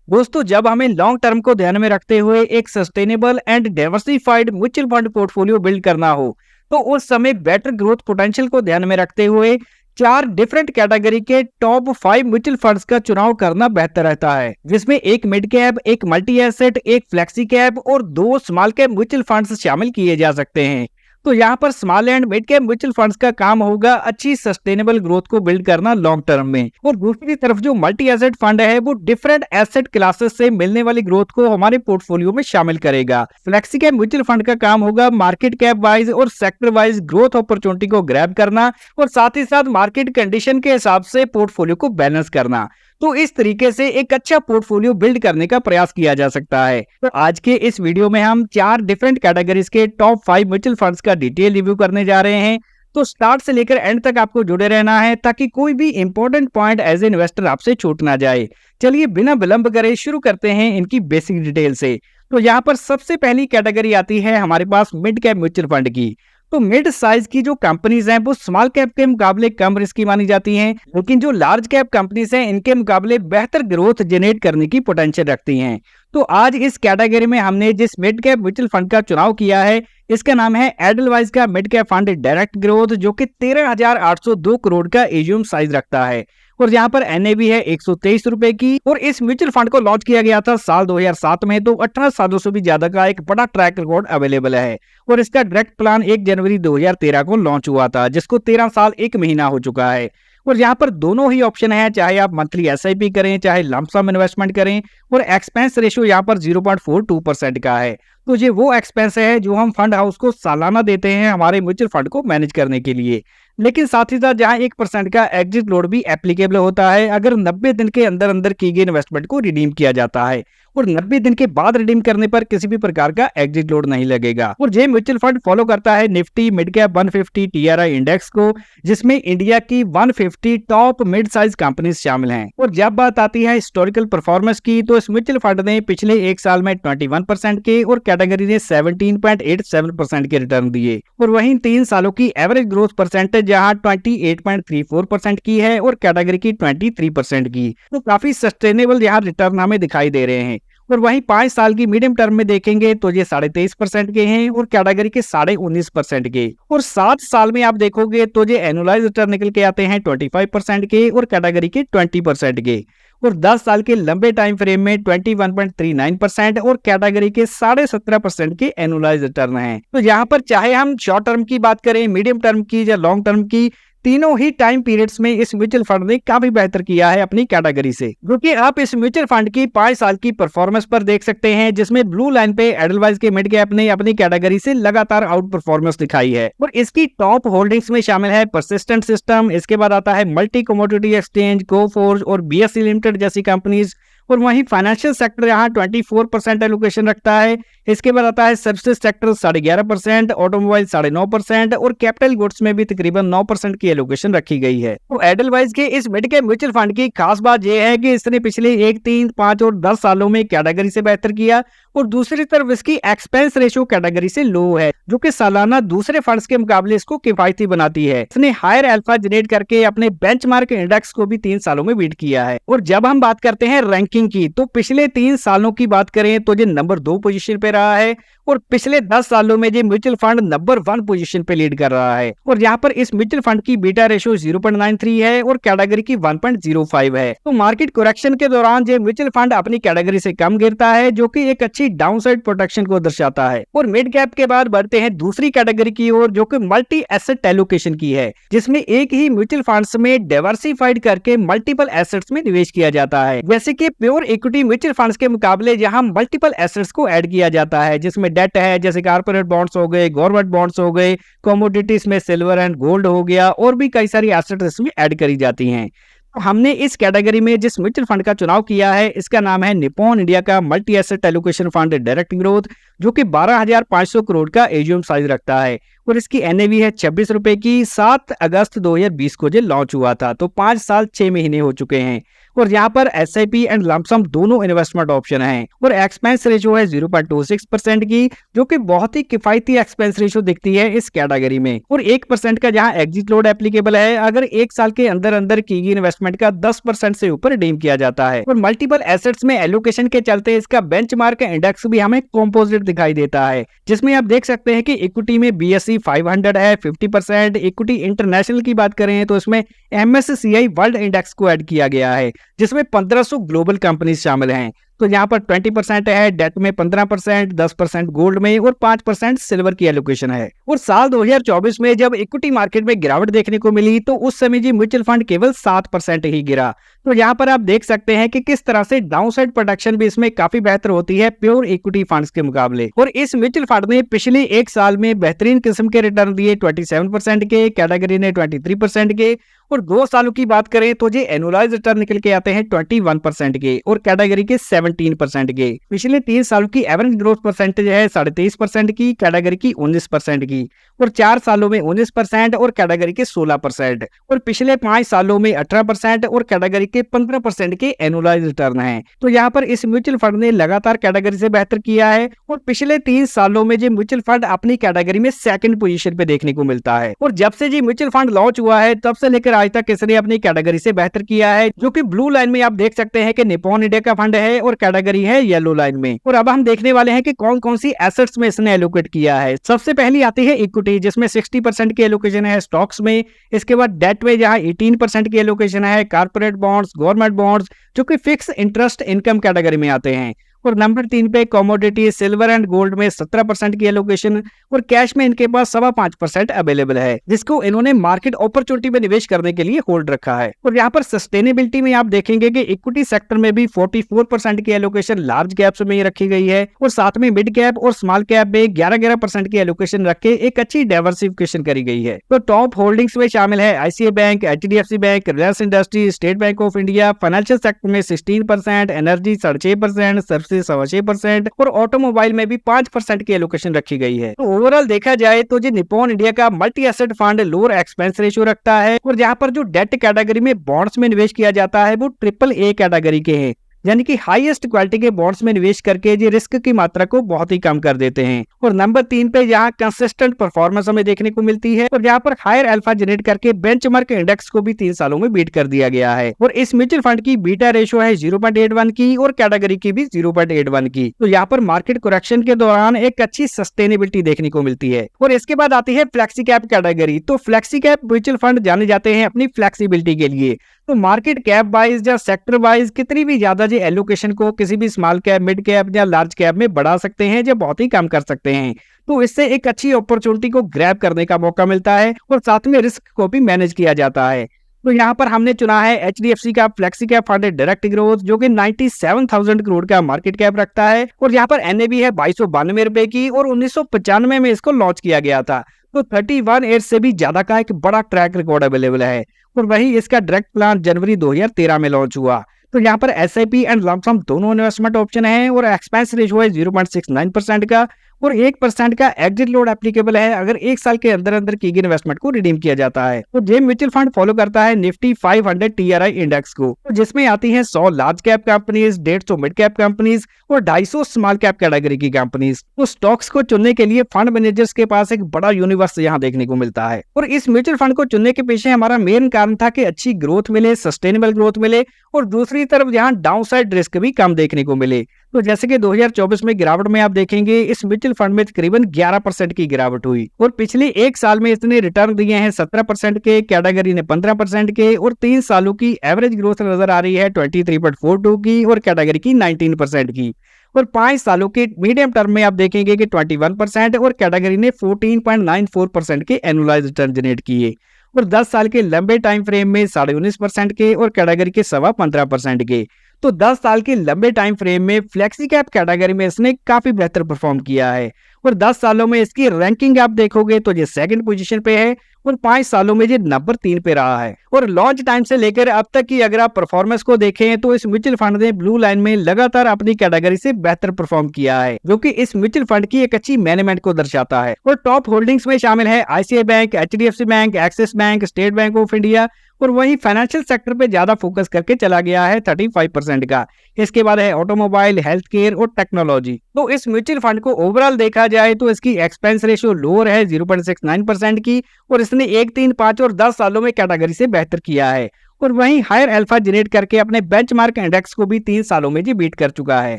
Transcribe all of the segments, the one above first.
दोस्तों, जब हमें लॉन्ग टर्म को ध्यान में रखते हुए एक sustainable and diversified mutual fund portfolio build करना हो, तो उस समय बेटर ग्रोथ पोटेंशियल को ध्यान में रखते हुए चार डिफरेंट कैटेगरी के टॉप 5 म्यूचुअल फंड्स का चुनाव करना बेहतर रहता है, जिसमें एक मिड कैप, एक मल्टी एसेट, एक फ्लेक्सी कैप और दो स्मॉल कैप म्यूचुअल फंड्स शामिल किए जा सकते हैं। तो यहाँ पर small and mid cap mutual funds का काम होगा अच्छी सस्टेनेबल ग्रोथ को बिल्ड करना लॉन्ग टर्म में, और दूसरी तरफ जो मल्टी एसेट फंड है वो डिफरेंट एसेट क्लासेस से मिलने वाली ग्रोथ को हमारे पोर्टफोलियो में शामिल करेगा। फ्लेक्सी कैप म्यूचुअल फंड का काम होगा मार्केट कैप वाइज और सेक्टर वाइज ग्रोथ अपॉर्चुनिटी को ग्रैब करना और साथ ही साथ मार्केट कंडीशन के हिसाब से पोर्टफोलियो को बैलेंस करना। तो इस तरीके से एक अच्छा पोर्टफोलियो बिल्ड करने का प्रयास किया जा सकता है। तो आज के इस वीडियो में हम चार डिफरेंट कैटेगरीज के टॉप 5 म्यूचुअल फंड्स का डिटेल रिव्यू करने जा रहे हैं। तो स्टार्ट से लेकर एंड तक आपको जुड़े रहना है ताकि कोई भी important point as a investor आपसे छूट ना जाए। चलिए बिना विलंब करे शुरू करते हैं इनकी बेसिक डिटेल से। तो यहाँ पर सबसे पहली कैटेगरी आती है हमारे पास मिड कैप म्यूचुअल फंड की। तो मिड साइज की जो कंपनीज हैं वो स्मॉल कैप के मुकाबले कम रिस्की मानी जाती हैं, लेकिन जो लार्ज कैप कंपनीज हैं इनके मुकाबले बेहतर ग्रोथ जनरेट करने की पोटेंशियल रखती हैं। तो आज इस कैटेगरी में हमने जिस मिड कैप म्यूचुअल फंड का चुनाव किया है इसका नाम है एडलवाइज का mid cap fund direct growth, जो कि 13,802 करोड़ का एजीएम साइज रखता है और यहाँ पर एनएवी है 123 रुपए की। और इस म्यूचुअल फंड को लॉन्च किया गया था साल 2007 में, तो 18 सालों से भी ज्यादा का एक बड़ा ट्रैक रिकॉर्ड अवेलेबल है। और इसका डायरेक्ट प्लान 1 जनवरी 2013 को लॉन्च हुआ था, जिसको 13 साल 1 महीना हो चुका है। और यहाँ पर दोनों ही ऑप्शन है, चाहे आप मंथली एसआईपी करें चाहे लंप सम इन्वेस्टमेंट करें। और एक्सपेंस रेशियो यहाँ पर 0.42% का है। तो ये वो एक्सपेंस है जो हम फंड हाउस को सालाना देते हैं हमारे म्यूचुअल फंड को मैनेज करने के लिए। लेकिन साथ ही साथ जहां 1% का एग्जिट लोड भी एप्लीकेबल होता है अगर 90 दिन के अंदर अंदर की गई इन्वेस्टमेंट को रिडीम किया जाता है, और 90 दिन के बाद रिडीम करने पर किसी भी प्रकार का एग्जिट लोड नहीं लगेगा। और ये म्यूचुअल फंड फॉलो करता है Nifty mid cap 150 TRI index को, जिसमें इंडिया की 150 टॉप मिड साइज कंपनीज शामिल हैं। और जब बात आती है हिस्टोरिकल परफॉर्मेंस की, तो इस म्यूचुअल फंड ने पिछले एक साल में 21% के और कैटेगरी ने 17.87% के रिटर्न दिए। और वहीं 3 सालों की एवरेज ग्रोथ परसेंटेज जहां 28.34% की है और कैटेगरी की 23% की। तो काफी सस्टेनेबल यहाँ रिटर्न हमें दिखाई दे रहे हैं। और वहीं 5 साल की मीडियम टर्म में देखेंगे तो ये 23.5% के हैं और कैटेगरी के 19.5% के। और 7 साल में आप देखोगे तो ये एनुअलाइज रिटर्न निकल के आते हैं 25% के और कैटेगरी के 20% के। और 10 साल के लंबे टाइम फ्रेम में 21.39% और कैटेगरी के 17.5% के एनुअलाइज रिटर्न हैं। तो यहाँ पर चाहे हम शॉर्ट टर्म की बात करें, मीडियम टर्म की या लॉन्ग टर्म की, तीनों ही टाइम पीरियड्स में इस म्यूचुअल फंड ने काफी बेहतर किया है अपनी कैटेगरी से। क्योंकि आप इस म्यूचुअल फंड की 5 साल की परफॉर्मेंस पर देख सकते हैं, जिसमें ब्लू लाइन पे एडलवाइज के मिड कैप ने अपनी कैटेगरी से लगातार आउट परफॉर्मेंस दिखाई है। और इसकी टॉप होल्डिंग्स में शामिल है परसिस्टेंट सिस्टम, इसके बाद आता है मल्टी कमोडिटी एक्सचेंज, कोफोर्ज और बीएसई लिमिटेड जैसी कंपनीज। और वहीं फाइनेंशियल सेक्टर यहाँ 24% एलोकेशन रखता है। इसके बाद आता है सर्विसेज सेक्टर 11.5%, ऑटोमोबाइल 9.5% और कैपिटल गुड्स में भी तकरीबन 9% की एलोकेशन रखी गई है। तो एडलवाइज के इस मिड कैप म्यूचुअल फंड की खास बात यह है कि इसने पिछले 1, 3, 5 और 10 सालों में कैटेगरी से बेहतर किया। और दूसरी तरफ इसकी एक्सपेंस रेशियो कैटेगरी से लो है, जो कि सालाना दूसरे फंड्स के मुकाबले इसको किफायती बनाती है। इसने हायर अल्फा जनरेट करके अपने बेंचमार्क इंडेक्स को भी 3 सालों में बीट किया है। और जब हम बात करते हैं रैंकिंग की, तो पिछले 3 सालों की बात करें तो ये नंबर 2 पोजीशन पे रहा है और पिछले 10 सालों में ये म्यूचुअल फंड नंबर 1 पोजीशन पे लीड कर रहा है। और यहाँ पर इस म्यूचुअल फंड की बीटा रेशियो 0.93 है और कैटेगरी की 1.05 है। तो मार्केट करेक्शन के दौरान ये म्यूचुअल फंड अपनी कैटेगरी से कम गिरता है, जो कि एक अच्छी डाउनसाइड प्रोटेक्शन को दर्शाता है। और मिड कैप के बाद बढ़ते हैं दूसरी कैटेगरी की ओर, जो कि मल्टी एसेट एलोकेशन की है, जिसमें एक ही म्यूचुअल फंड्स में डाइवर्सिफाइड करके मल्टीपल एसेट्स में निवेश किया जाता है। जैसे कि प्योर इक्विटी म्यूचुअल फंड्स के मुकाबले यहाँ मल्टीपल एसेट्स को ऐड किया जाता है, जिसमें डेट है जैसे कारपोरेट बॉन्ड्स हो गए, गवर्नमेंट बॉन्ड्स हो गए, कमोडिटीज में सिल्वर एंड गोल्ड हो गया, और भी कई सारी एसेट्स इसमें ऐड करी जाती हैं। तो हमने इस कैटेगरी में जिस म्यूचुअल फंड का चुनाव किया है इसका नाम है निप्पॉन इंडिया का multi asset allocation fund direct growth, जो कि 12,500 करोड़ का एजीएम साइज रखता है। और इसकी एनएवी है 26 रुपए की। 7 अगस्त 2020 को ये लॉन्च हुआ था, तो 5 साल 6 महीने हो चुके हैं। और यहाँ पर SIP एंड लंप सम दोनों इन्वेस्टमेंट ऑप्शन हैं और एक्सपेंस रेशियो है 0.26% की, जो कि बहुत ही किफायती एक्सपेंस रेशियो दिखती है इस कैटेगरी में। और 1% का जहाँ एग्जिट लोड एप्लीकेबल है अगर 1 साल के अंदर अंदर की गई इन्वेस्टमेंट का 10% से ऊपर रिडीम किया जाता है। और मल्टीपल एसेट्स में एलोकेशन के चलते इसका बेंचमार्क इंडेक्स भी हमें कंपोजिट दिखाई देता है, जिसमें आप देख सकते हैं कि इक्विटी में BSE 500 है 50%, इक्विटी इंटरनेशनल की बात करें तो इसमें MSCI वर्ल्ड इंडेक्स को ऐड किया गया है, जिसमें 1500 ग्लोबल कंपनीज शामिल हैं। तो यहाँ पर 20% है डेट में, 15%, 10% गोल्ड में और 5% सिल्वर की एलोकेशन है। और साल 2024 में जब इक्विटी मार्केट में गिरावट देखने को मिली तो उस समय जी म्यूचुअल फंड केवल 7% ही गिरा। तो यहाँ पर आप देख सकते हैं कि किस तरह से डाउनसाइड प्रोटेक्शन भी इसमें काफी बेहतर होती है प्योर इक्विटी फंड्स के मुकाबले। और इस म्यूचुअल फंड ने पिछले 1 साल में बेहतरीन किस्म के रिटर्न दिए 27% के, कैटेगरी ने 23% के, और 2 सालों की बात करें तो ये एनुअलाइज रिटर्न निकल के आते हैं 21% के और कैटेगरी के 17% के। पिछले 3 सालों की एवरेज ग्रोथ परसेंटेज है 23.5% की, कैटेगरी की 19% की, और 4 सालों में 19% और कैटेगरी के 16%, और पिछले 5 सालों में 18% और कैटेगरी के 15% के एनुअलाइज रिटर्न हैं। तो यहाँ पर इस म्यूचुअल फंड ने लगातार कैटेगरी से बेहतर किया है और पिछले 3 सालों में ये म्यूचुअल फंड अपनी कैटेगरी में 2nd पोजीशन पे देखने को मिलता है। और जब से ये म्यूचुअल फंड लॉन्च हुआ है तब से लेकर आज तक इसने अपनी कैटेगरी से बेहतर किया है, जो कि ब्लू लाइन में आप देख सकते हैं कि निप्पॉन इंडिया का फंड है और कैटेगरी है येलो लाइन में। और अब हम देखने वाले हैं कि कौन कौन सी एसेट्स में इसने एलोकेट किया है। सबसे पहली आती है इक्विटी, जिसमें 60% की एलोकेशन है स्टॉक्स में। इसके बाद डेट में जहां 18% की एलोकेशन है, कारपोरेट बॉन्ड्स, गवर्नमेंट बॉन्ड्स, जो कि फिक्स इंटरेस्ट इनकम कैटेगरी में आते हैं। और नंबर 3 पे कमोडिटी, सिल्वर एंड गोल्ड में 17% की एलोकेशन, और कैश में इनके पास 5.25% अवेलेबल है, जिसको इन्होंने मार्केट अपॉर्चुनिटी में निवेश करने के लिए होल्ड रखा है। और यहाँ पर सस्टेनेबिलिटी में आप देखेंगे कि इक्विटी सेक्टर में भी 44% की एलोकेशन लार्ज कैप्स में ही रखी गई है, और साथ में मिड कैप और स्मॉल कैप में 11% की एलोकेशन रख के एक अच्छी डाइवर्सिफिकेशन करी गई है। तो टॉप होल्डिंग्स में शामिल है ICICI bank, HDFC bank, Reliance industry, state bank of India, financial sector में 16%, एनर्जी 6.5%, 6.25% और ऑटोमोबाइल में भी 5% की एलोकेशन रखी गई है। तो ओवरऑल देखा जाए तो निप्पॉन इंडिया का multi asset fund lower expense ratio रखता है, और जहां पर जो डेट कैटेगरी में बॉन्ड्स में निवेश किया जाता है वो AAA कैटेगरी के हैं, यानी कि हाईएस्ट क्वालिटी के बॉन्ड्स में निवेश करके ये रिस्क की मात्रा को बहुत ही कम कर देते हैं। और नंबर 3 पे यहाँ कंसिस्टेंट परफॉर्मेंस हमें देखने को मिलती है, और यहाँ पर हायर अल्फा जनरेट करके बेंचमार्क इंडेक्स को भी 3 सालों में बीट कर दिया गया है। और इस म्यूचुअल फंड की बीटा रेशियो है 0.81 की और कैटेगरी की भी 0.81 की। तो यहाँ पर मार्केट करेक्शन के दौरान एक अच्छी सस्टेनेबिलिटी देखने को मिलती है। और इसके बाद आती है फ्लेक्सी कैप कैटेगरी। तो फ्लेक्सी कैप म्यूचुअल फंड जाने जाते हैं अपनी फ्लेक्सिबिलिटी के लिए। तो मार्केट कैप वाइज या सेक्टर वाइज कितनी भी ज्यादा जो एलोकेशन को किसी भी स्मॉल कैप, मिड कैप या लार्ज कैप में बढ़ा सकते हैं या बहुत ही कम कर सकते हैं। तो इससे एक अच्छी अपॉर्चुनिटी को ग्रैब करने का मौका मिलता है और साथ में रिस्क को भी मैनेज किया जाता है। तो यहाँ पर हमने चुना है HDFC का flexi cap fund direct growth, जो कि 97,000 करोड़ का मार्केट कैप रखता है, और यहाँ पर NAV है 2292 रुपए की, और 1995 में इसको लॉन्च किया गया था। तो 31 ईयर्स से भी ज्यादा का एक बड़ा ट्रैक रिकॉर्ड अवेलेबल है। और वही इसका डायरेक्ट प्लान जनवरी 2013 में लॉन्च हुआ। तो यहाँ पर SIP एंड लंप सम दोनों इन्वेस्टमेंट ऑप्शन है, और एक्सपेंस रेशियो है 0.69% का, और 1% का एग्जिट लोड एप्लीकेबल है अगर 1 साल के अंदर अंदर की गई इन्वेस्टमेंट को रिडीम किया जाता है। तो ये म्यूचुअल फंड फॉलो करता है निफ्टी 500 TRI इंडेक्स को, तो जिसमें आती है 100 large cap companies, 150 mid cap companies और 250 स्मॉल कैप कैटेगरी की कंपनीज। तो स्टॉक्स को चुनने के लिए फंड मैनेजर्स के पास एक बड़ा यूनिवर्स यहाँ देखने को मिलता है। और इस म्यूचुअल फंड को चुनने के पीछे हमारा मेन कारण था कि अच्छी ग्रोथ मिले, सस्टेनेबल ग्रोथ मिले, और दूसरी तरफ यहाँ डाउनसाइड रिस्क भी कम देखने को मिले। तो जैसे कि 2024 में गिरावट में आप देखेंगे इस म्यूचुअल फंड में तकरीबन 11% की गिरावट हुई, और पिछले 1 साल में इसने रिटर्न दिए हैं 17% के, कैटेगरी ने 15% के, और 3 सालों की एवरेज ग्रोथ नजर आ रही है 23.42 की और कैटेगरी की 19% की। और 5 सालों के मीडियम टर्म में आप देखेंगे कि 21% और कैटेगरी ने 14.94% के एनुअलाइज रिटर्न जनरेट किए, और 10 साल के लंबे टाइम फ्रेम में 19.5% के और कैटेगरी के 15% के। तो 10 साल के लंबे टाइम फ्रेम में फ्लेक्सी कैप कैटेगरी में इसने काफी बेहतर परफॉर्म किया है, और 10 सालों में इसकी रैंकिंग आप देखोगे तो ये 2nd पोजीशन पे है, और 5 सालों में ये नंबर 3 पे रहा है। और लॉन्च टाइम से लेकर अब तक की अगर आप परफॉर्मेंस को देखें तो इस म्यूचुअल फंड ने ब्लू लाइन में लगातार अपनी कैटेगरी से बेहतर परफॉर्म किया है, जो कि इस म्यूचुअल फंड की एक अच्छी मैनेजमेंट को दर्शाता है। और टॉप होल्डिंग्स में शामिल है ICICI bank, HDFC bank, axis bank, state bank of India और वहीं फाइनेंशियल सेक्टर पे ज्यादा फोकस करके चला गया है 35% का। इसके बाद है ऑटोमोबाइल, हेल्थ केयर और टेक्नोलॉजी। तो इस म्यूचुअल फंड को ओवरऑल देखा जाए तो इसकी एक्सपेंस रेशियो लोअर है 0.69% की, और इसने 1, 3, 5 और 10 सालों में कैटेगरी से बेहतर किया है। और वहीं हायर अल्फा जनरेट करके अपने बेंचमार्क इंडेक्स को भी 3 सालों में जी बीट कर चुका है।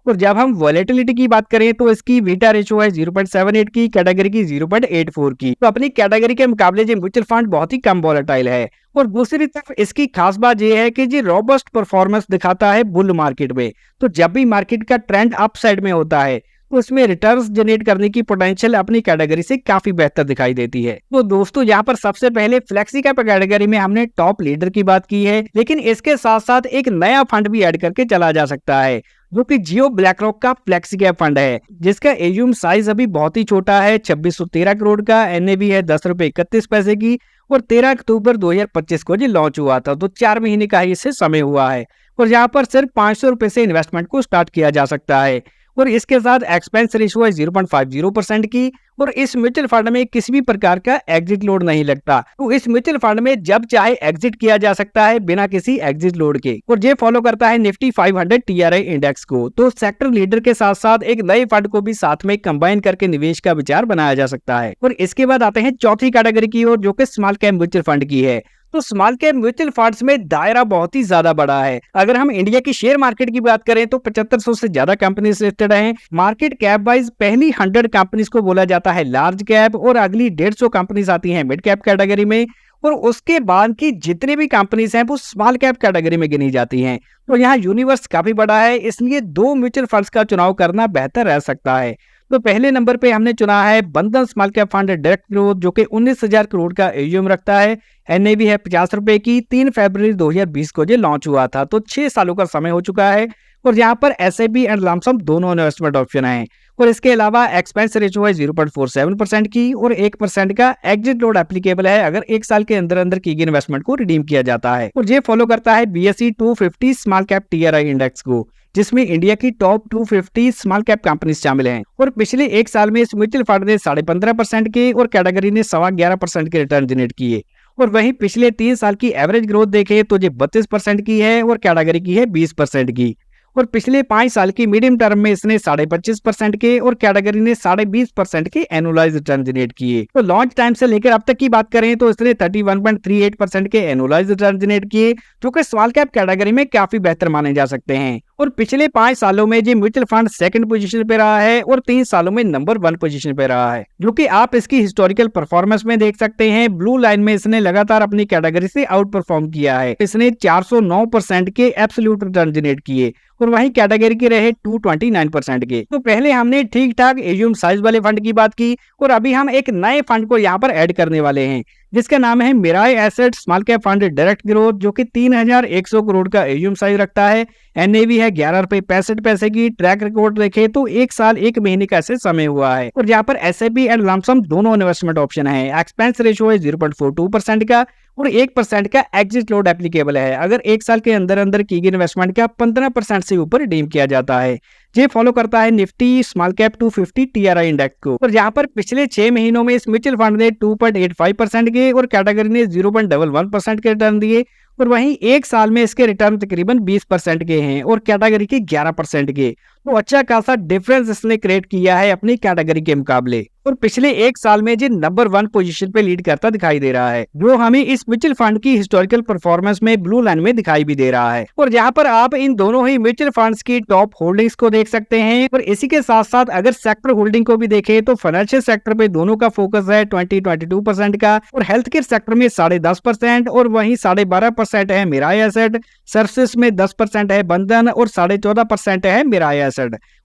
और जब हम वॉलेटिलिटी की बात करें तो इसकी बीटा रेशियो है 0.78 की, कैटेगरी की 0.84 की। तो अपनी कैटेगरी के मुकाबले जी म्यूचुअल फंड बहुत ही कम वॉलेटाइल है। और दूसरी तरफ इसकी खास बात यह है कि जी रोबस्ट परफॉर्मेंस दिखाता है बुल मार्केट में। तो जब भी मार्केट का ट्रेंड अप साइड में होता है तो उसमें रिटर्न्स जनरेट करने की पोटेंशियल अपनी कैटेगरी से काफी बेहतर दिखाई देती है। तो दोस्तों यहाँ पर सबसे पहले फ्लेक्सी कैप कैटेगरी में हमने टॉप लीडर की बात की है, लेकिन इसके साथ साथ एक नया फंड भी ऐड करके चला जा सकता है जो कि जियो ब्लैकरॉक का फ्लेक्सी कैप फंड है, जिसका एयूम साइज अभी बहुत ही छोटा है, 2613 करोड़ का। एनएवी है 10 रुपए 31 पैसे की, और 13 अक्टूबर 2025 को जी लॉन्च हुआ था। तो 4 महीने का ही इससे समय हुआ है, और यहाँ पर सिर्फ 500 रुपए से इन्वेस्टमेंट को स्टार्ट किया जा सकता है। और इसके साथ एक्सपेंस रेशियो है 0.50% की, और इस म्यूचुअल फंड में किसी भी प्रकार का एग्जिट लोड नहीं लगता। तो इस म्यूचुअल फंड में जब चाहे एग्जिट किया जा सकता है बिना किसी एग्जिट लोड के। और ये फॉलो करता है निफ्टी 500 टीआरआई इंडेक्स को। तो सेक्टर लीडर के साथ साथ एक नए फंड को भी साथ में कंबाइन करके निवेश का विचार बनाया जा सकता है। और इसके बाद आते हैं चौथी कैटेगरी की ओर, जो कि स्मॉल कैप म्यूचुअल फंड की है। तो स्मॉल कैप म्यूचुअल फंड्स में दायरा बहुत ही ज्यादा बड़ा है। अगर हम इंडिया की शेयर मार्केट की बात करें तो 7500 से ज्यादा कंपनीज लिस्टेड हैं। मार्केट कैप वाइज पहली 100 कंपनीज को बोला जाता है लार्ज कैप, और अगली 150 कंपनीज आती हैं मिड कैप कैटेगरी में, और उसके बाद की जितनी भी कंपनीज हैं वो स्मॉल कैप कैटेगरी में गिनी जाती हैं। तो यहाँ यूनिवर्स काफी बड़ा है, इसलिए 2 म्यूचुअल फंड्स का चुनाव करना बेहतर रह सकता है। तो पहले नंबर पे हमने चुना है बंधन small cap fund direct growth, जो कि 19,000 करोड़ का एयूएम रखता है। एनएवी है 50 रुपए की, 3 फरवरी 2020 को ये लॉन्च हुआ था। तो 6 सालों का समय हो चुका है, और यहाँ पर एसआईपी एंड लमसम दोनों इन्वेस्टमेंट ऑप्शन है। और इसके अलावा एक्सपेंस रेशियो है 0.47% की, और 1% का एग्जिट लोड एप्लीकेबल है अगर 1 साल के अंदर अंदर की गई इन्वेस्टमेंट को रिडीम किया जाता है। और ये फॉलो करता है BSE 250 small cap TRI index को, जिसमें इंडिया की टॉप 250 स्मॉल कैप कंपनीज शामिल हैं। और पिछले 1 साल में इस म्यूचुअल फंड ने 15.5% के और कैटेगरी ने 11.25% के रिटर्न जनरेट किए। और वहीं पिछले 3 साल की एवरेज ग्रोथ देखें तो ये 32% की है, और कैटेगरी की है 20% की। और पिछले 5 साल की मीडियम टर्म में इसने 25.5% के और कैटेगरी ने 20.5% के एनुअलाइज रिटर्न जनरेट किए। तो लॉन्च टाइम से लेकर अब तक की बात करें तो इसने 31.38% के एनुअलाइज रिटर्न जनरेट किए, जो कि स्मॉल कैप कैटेगरी में काफी बेहतर माने जा सकते हैं। और पिछले 5 सालों में ये म्यूचुअल फंड सेकंड पोजीशन पे रहा है, और 3 सालों में नंबर 1 पोजीशन पे रहा है, जो कि आप इसकी हिस्टोरिकल परफॉर्मेंस में देख सकते हैं। ब्लू लाइन में इसने लगातार अपनी कैटेगरी से आउट परफॉर्म किया है। इसने 409% के एब्सोल्यूट रिटर्न जनरेट किए, और वहीं कैटेगरी के रहे 229% के। तो पहले हमने ठीक ठाक एयूएम साइज वाले फंड की बात की, और अभी हम एक नए फंड को यहाँ पर ऐड करने वाले हैं, जिसका नाम है Mirae asset small cap fund direct growth, जो कि 3100 करोड़ का एयूएम साइज रखता है। एनएवी है 11 रुपए 65 पैसे की। ट्रैक रिकॉर्ड देखे तो 1 साल 1 महीने का ऐसे समय हुआ है, और यहाँ पर एसआईपी एंड लमसम दोनों इन्वेस्टमेंट ऑप्शन है। एक्सपेंस रेशियो है 0.42% का, और 1% का एग्जिट लोड एप्लीकेबल है अगर 1 साल के अंदर अंदर की गई इन्वेस्टमेंट का 15% से ऊपर रिडीम किया जाता है। ये फॉलो करता है Nifty small cap 250 TRI index को। और यहाँ पर पिछले 6 महीनों में इस म्यूचुअल फंड ने 2.85% के और कैटेगरी ने 0.11% के रिटर्न दिए, और वहीं 1 साल में इसके रिटर्न तकरीबन 20% के हैं और कैटेगरी के 11% के। तो अच्छा खासा डिफरेंस इसने क्रिएट किया है अपनी कैटेगरी के मुकाबले, और पिछले 1 साल में जो नंबर 1 पोजीशन पे लीड करता दिखाई दे रहा है, जो हमें इस म्यूचुअल फंड की हिस्टोरिकल परफॉर्मेंस में ब्लू लाइन में दिखाई भी दे रहा है। और यहाँ पर आप इन दोनों ही म्यूचुअल फंड्स की टॉप होल्डिंग्स को देख सकते हैं। और इसी के साथ साथ अगर सेक्टर होल्डिंग को भी देखें तो फाइनेंशियल सेक्टर पे दोनों का फोकस है 22% का, और हेल्थ केयर सेक्टर में 10.5%, और वहीं 12.5% है मिराई एसेट। सर्विसेज में 10% है बंधन, और 14.5% है मिराई एसेट।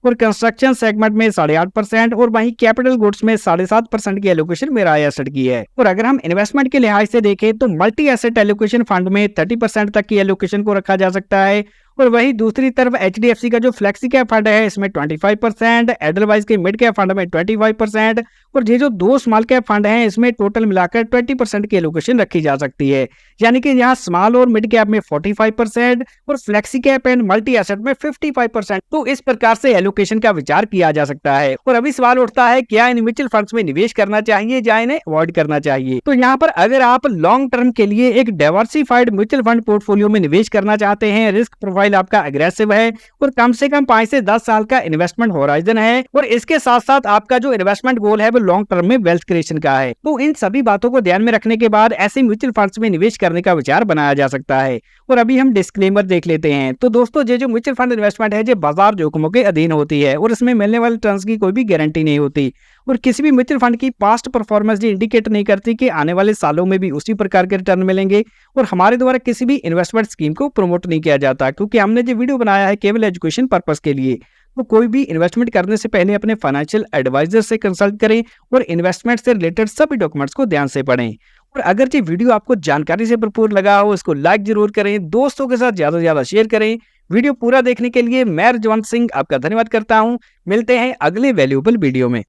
और कंस्ट्रक्शन सेगमेंट में 8.5%, और वहीं कैपिटल गुड्स में 7.5% की एलोकेशन मिराई एसेट की है। और अगर हम इन्वेस्टमेंट के लिहाज से देखें तो मल्टी एसेट एलोकेशन फंड में 30% तक की एलोकेशन को रखा जा सकता है, और वहीं दूसरी तरफ एचडीएफसी का जो फ्लेक्सी कैप फंड है इसमें 25%, एडलवाइज के मिड कैप फंड में 25% और ये जो दो स्मॉल कैप फंड हैं इसमें टोटल मिलाकर 20% की एलोकेशन रखी जा सकती है। यानी कि यहाँ स्मॉल और मिड कैप में 45% और flexi cap and multi asset में 55%। तो इस प्रकार से एलोकेशन का विचार किया जा सकता है। और अभी सवाल उठता है क्या इन म्यूचुअल फंड्स में निवेश करना चाहिए या इन्हें अवॉइड करना चाहिए। तो यहाँ पर अगर आप लॉन्ग टर्म के लिए एक डाइवर्सिफाइड म्यूचुअल फंड पोर्टफोलियो में निवेश करना चाहते हैं, रिस्क प्रोफाइल आपका अग्रेसिव है और कम से कम 5 से 10 साल का इन्वेस्टमेंट होराइजन है और इसके साथ साथ आपका जो इन्वेस्टमेंट गोल है वो लॉन्ग टर्म में वेल्थ क्रिएशन का है, तो इन सभी बातों को ध्यान में रखने के बाद ऐसे म्यूचुअल फंड्स में निवेश करने का विचार बनाया जा सकता है। और अभी हम डिस्क्लेमर देख लेते हैं। तो दोस्तों ये जो म्यूचुअल फंड इन्वेस्टमेंट है ये बाजार जोखिमों के अधीन होती है और इसमें मिलने वाले रिटर्न्स की कोई भी गारंटी नहीं होती और किसी भी म्यूचुअल फंड की पास्ट परफॉर्मेंस ये इंडिकेट नहीं करती कि आने वाले सालों में भी उसी प्रकार के रिटर्न मिलेंगे। और हमारे द्वारा किसी भी इन्वेस्टमेंट स्कीम को प्रमोट नहीं किया जाता क्योंकि हमने जो वीडियो बनाया है केवल एजुकेशन पर्पस के लिए। तो कोई भी इन्वेस्टमेंट करने से पहले अपने फाइनेंशियल एडवाइजर से कंसल्ट करें और इन्वेस्टमेंट से रिलेटेड सभी डॉक्यूमेंट्स को ध्यान से पढ़ें। और अगर ये वीडियो आपको जानकारी से भरपूर लगा हो इसको लाइक जरूर करें, दोस्तों के साथ ज्यादा से ज्यादा शेयर करें। वीडियो पूरा देखने के लिए मैं रजवंत सिंह आपका धन्यवाद करता हूं। मिलते हैं अगले वैल्यूएबल वीडियो में।